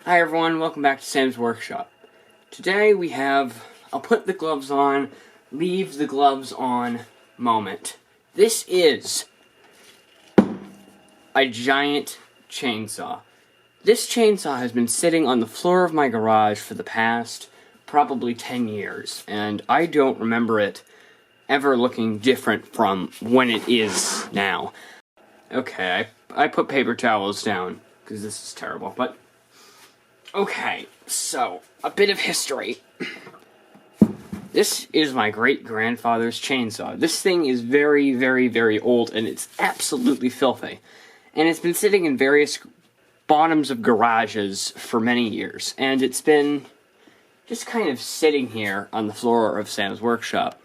Hi everyone, welcome back to Sam's Workshop. Today we have a put the gloves on, leave the gloves on moment. This is a giant chainsaw. This chainsaw has been sitting on the floor of my garage for the past probably 10 years, and I don't remember it ever looking different from when it is now. Okay, I put paper towels down, because this is terrible, but okay, so, a bit of history. This is my great-grandfather's chainsaw. This thing is very, very, very old, and it's absolutely filthy. And it's been sitting in various bottoms of garages for many years, and it's been just kind of sitting here on the floor of Sam's workshop.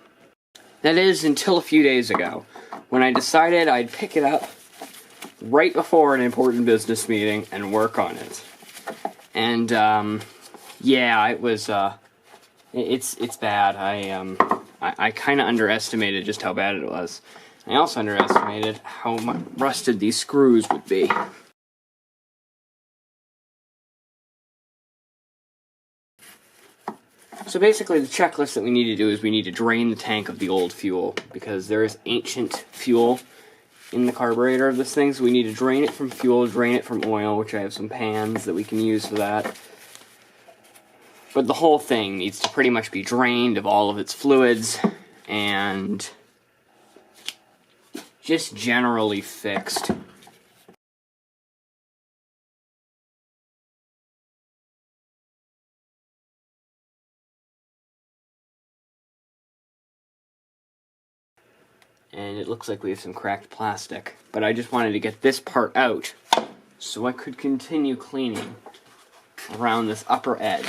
That is, until a few days ago, when I decided I'd pick it up right before an important business meeting and work on it. And, yeah, it was, it's bad. I kind of underestimated just how bad it was. I also underestimated how rusted these screws would be. So basically, the checklist that we need to do is we need to drain the tank of the old fuel, because there is ancient fuel in the carburetor of this thing, so we need to drain it from fuel, drain it from oil, which I have some pans that we can use for that. But the whole thing needs to pretty much be drained of all of its fluids, and just generally fixed. And it looks like we have some cracked plastic. But I just wanted to get this part out so I could continue cleaning around this upper edge.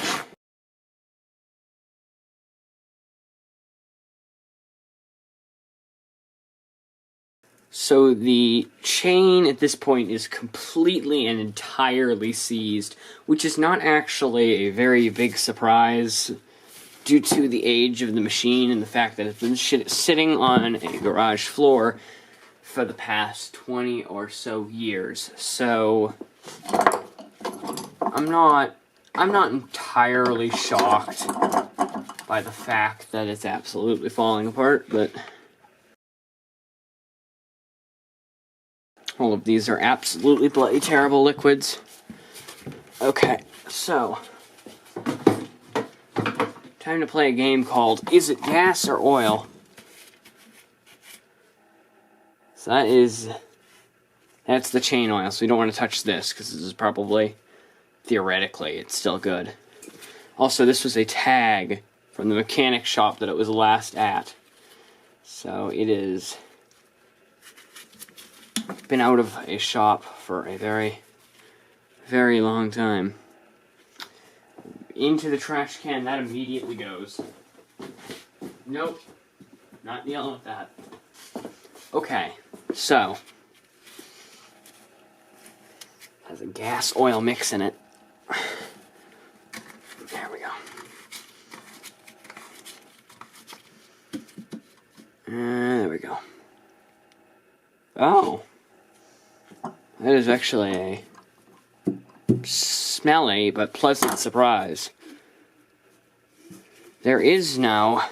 So the chain at this point is completely and entirely seized, which is not actually a very big surprise due to the age of the machine and the fact that it's been sitting on a garage floor for the past 20 or so years. So I'm not entirely shocked by the fact that it's absolutely falling apart, but all of these are absolutely bloody terrible liquids. Okay, so time to play a game called Is It Gas or Oil? So that's the chain oil, so we don't want to touch this, because this is probably, theoretically, it's still good. Also, this was a tag from the mechanic shop that it was last at. So it is been out of a shop for a very, very long time. Into the trash can, that immediately goes. Nope, not dealing with that. Okay, so has a gas oil mix in it. There we go. There we go. Oh, that is actually a smelly but pleasant surprise. There is now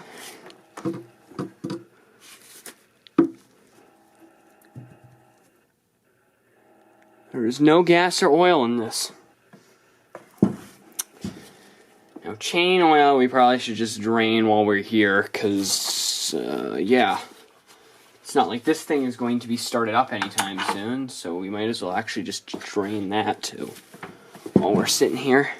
no gas or oil in this. Now, chain oil we probably should just drain while we're here, because, yeah. It's not like this thing is going to be started up anytime soon, so we might as well actually just drain that too while we're sitting here.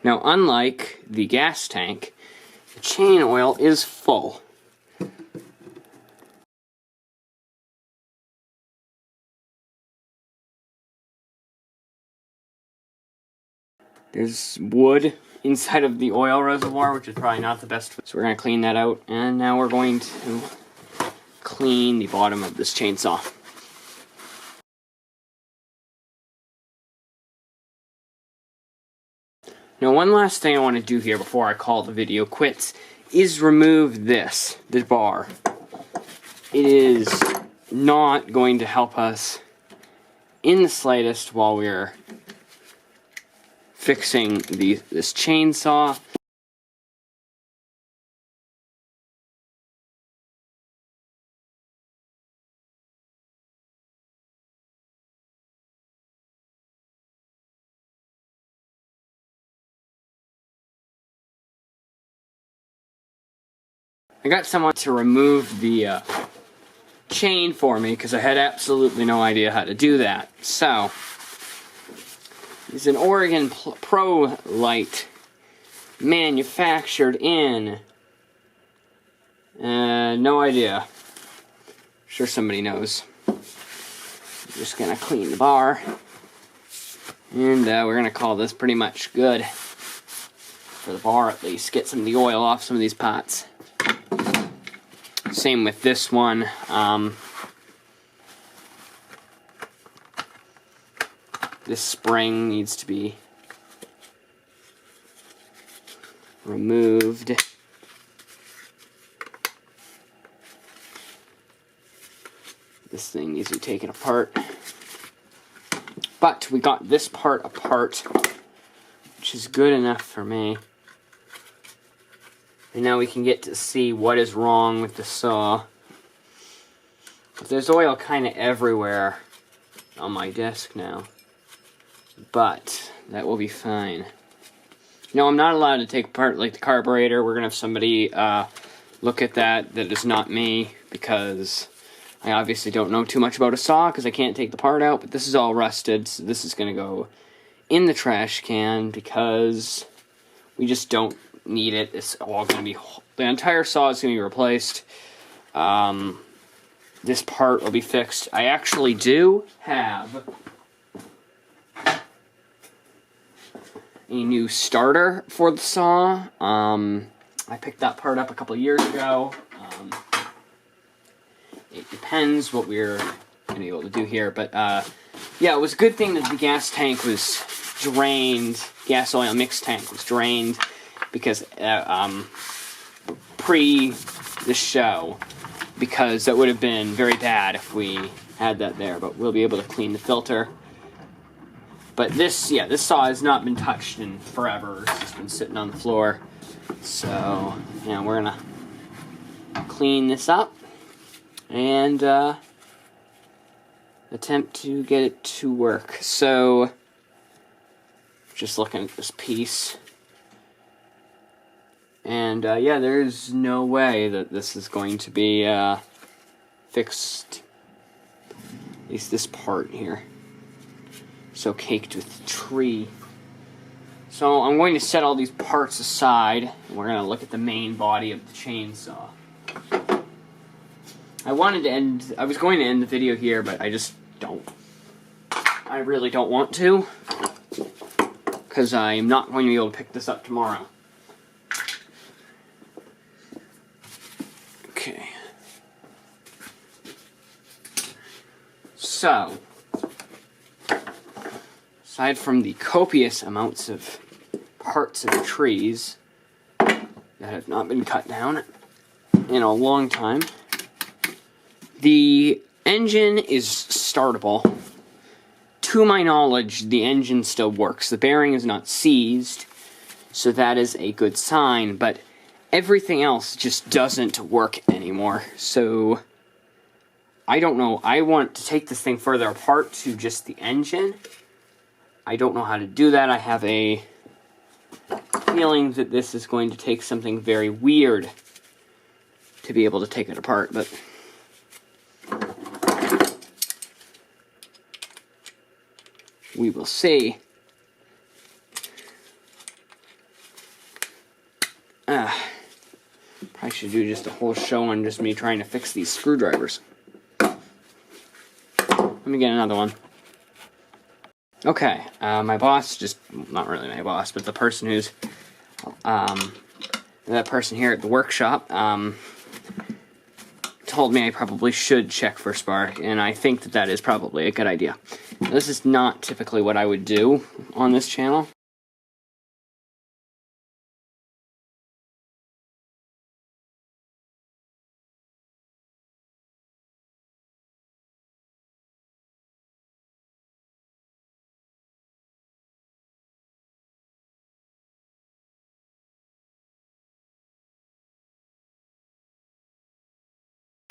Now, unlike the gas tank, the chain oil is full. There's wood inside of the oil reservoir, which is probably not the best. So we're going to clean that out, and now we're going to clean the bottom of this chainsaw. Now, one last thing I want to do here before I call the video quits is remove this bar. It is not going to help us in the slightest while we're fixing this chainsaw. I got someone to remove the chain for me because I had absolutely no idea how to do that. So, it's an Oregon Pro light manufactured in, no idea. Sure somebody knows. I'm just gonna clean the bar, and we're gonna call this pretty much good for the bar at least. Get some of the oil off some of these pots. Same with this one. This spring needs to be removed. This thing needs to be taken apart. But we got this part apart, which is good enough for me. And now we can get to see what is wrong with the saw. But there's oil kind of everywhere on my desk now. But that will be fine. No, I'm not allowed to take apart like the carburetor. We're going to have somebody look at that is not me, because I obviously don't know too much about a saw because I can't take the part out. But this is all rusted, so this is going to go in the trash can because we just don't need it. It's all going to be, the entire saw is going to be replaced. This part will be fixed. I actually do have a new starter for the saw. I picked that part up a couple of years ago. It depends what we're going to be able to do here, but yeah, it was a good thing that the gas tank was drained. Gas oil mix tank was drained, because pre the show, because that would have been very bad if we had that there. But we'll be able to clean the filter. But this saw has not been touched in forever. It's just been sitting on the floor. So, yeah, we're gonna clean this up and attempt to get it to work. So, just looking at this piece, and yeah, there's no way that this is going to be fixed. At least this part here. So caked with tree. So I'm going to set all these parts aside, and we're going to look at the main body of the chainsaw. I was going to end the video here, but I just don't. I really don't want to, because I am not going to be able to pick this up tomorrow. Okay. So, aside from the copious amounts of parts of trees that have not been cut down in a long time, the engine is startable. To my knowledge, the engine still works. The bearing is not seized, so that is a good sign, but everything else just doesn't work anymore. So, I don't know. I want to take this thing further apart to just the engine. I don't know how to do that. I have a feeling that this is going to take something very weird to be able to take it apart, but we will see. Probably should do just a whole show on just me trying to fix these screwdrivers. Let me get another one. Okay, my boss, not really my boss, but the person who's, that person here at the workshop, told me I probably should check for spark, and I think that is probably a good idea. This is not typically what I would do on this channel.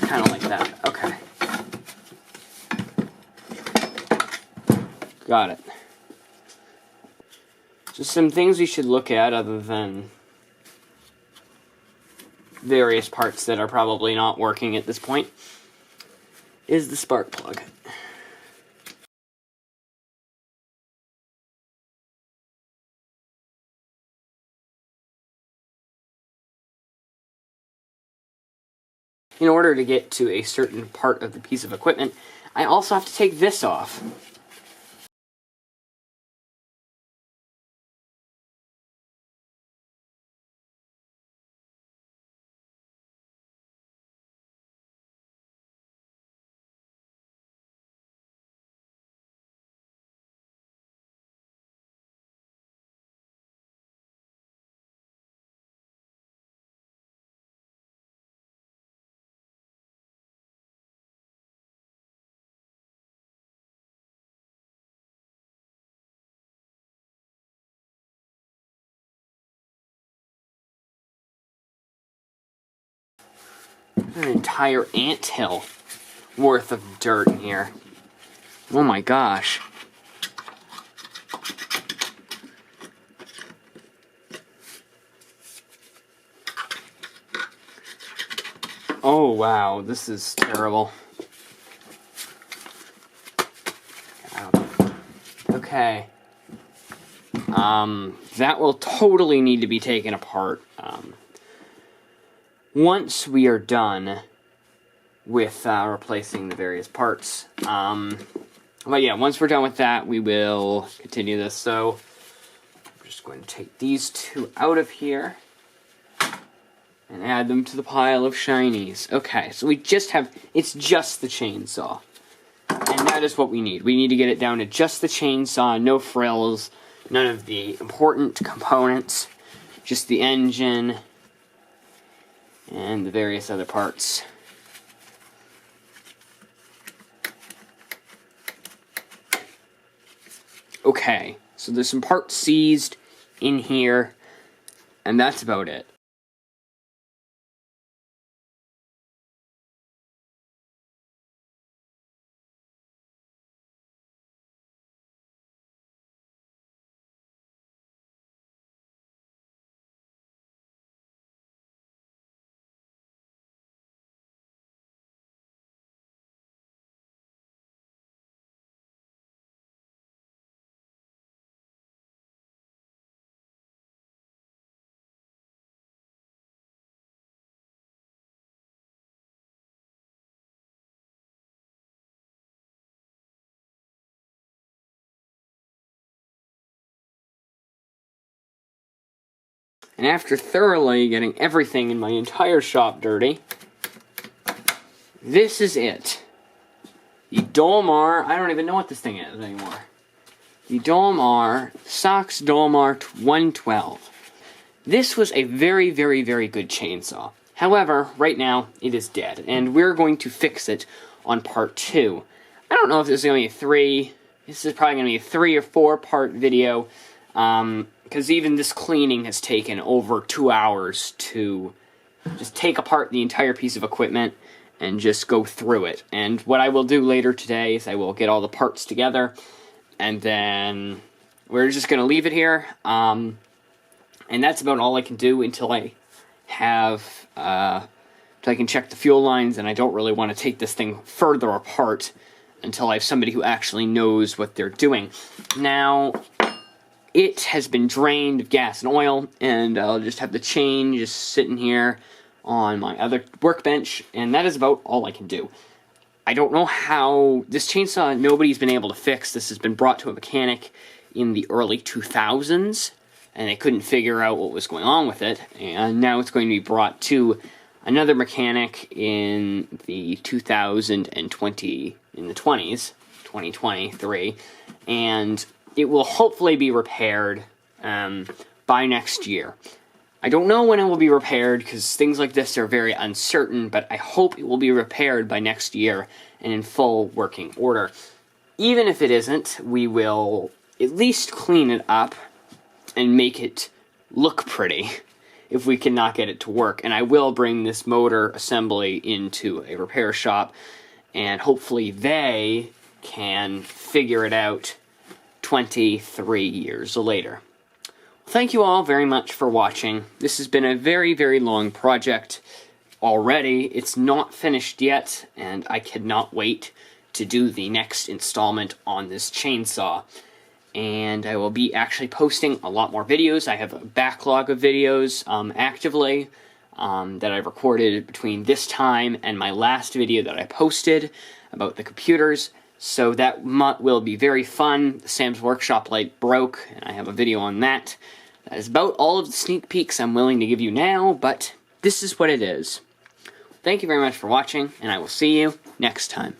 kind of like that. Okay. Got it. Just some things we should look at other than various parts that are probably not working at this point is the spark plug. In order to get to a certain part of the piece of equipment, I also have to take this off. An entire anthill worth of dirt in here. Oh my gosh. Oh wow, this is terrible. Okay. That will totally need to be taken apart. Once we are done with replacing the various parts. But yeah, once we're done with that, we will continue this. So I'm just going to take these two out of here and add them to the pile of shinies. Okay, so we just have, it's just the chainsaw. And that is what we need. We need to get it down to just the chainsaw, no frills, none of the important components, just the engine and the various other parts. Okay, so there's some parts seized in here, and that's about it. And after thoroughly getting everything in my entire shop dirty, this is it. The Dolmar, I don't even know what this thing is anymore. The Dolmar, Sox Dolmar 112. This was a very, very, very good chainsaw. However, right now, it is dead, and we're going to fix it on part 2. I don't know if this is going to be a 3. This is probably going to be a 3 or 4 part video. Because even this cleaning has taken over 2 hours to just take apart the entire piece of equipment and just go through it. And what I will do later today is I will get all the parts together, and then we're just going to leave it here. And that's about all I can do until I have, until I can check the fuel lines, and I don't really want to take this thing further apart until I have somebody who actually knows what they're doing. Now, it has been drained of gas and oil, and I'll just have the chain just sitting here on my other workbench, and that is about all I can do. I don't know how this chainsaw nobody's been able to fix. This has been brought to a mechanic in the early 2000s, and they couldn't figure out what was going on with it, and now it's going to be brought to another mechanic in the 2023, and it will hopefully be repaired by next year. I don't know when it will be repaired, because things like this are very uncertain, but I hope it will be repaired by next year and in full working order. Even if it isn't, we will at least clean it up and make it look pretty. if we cannot get it to work. And I will bring this motor assembly into a repair shop, and hopefully they can figure it out 23 years later. Thank you all very much for watching. This has been a very, very long project already. It's not finished yet, and I cannot wait to do the next installment on this chainsaw. And I will be actually posting a lot more videos. I have a backlog of videos actively that I've recorded between this time and my last video that I posted about the computers. So that will be very fun. Sam's Workshop light broke, and I have a video on that. That is about all of the sneak peeks I'm willing to give you now, but this is what it is. Thank you very much for watching, and I will see you next time.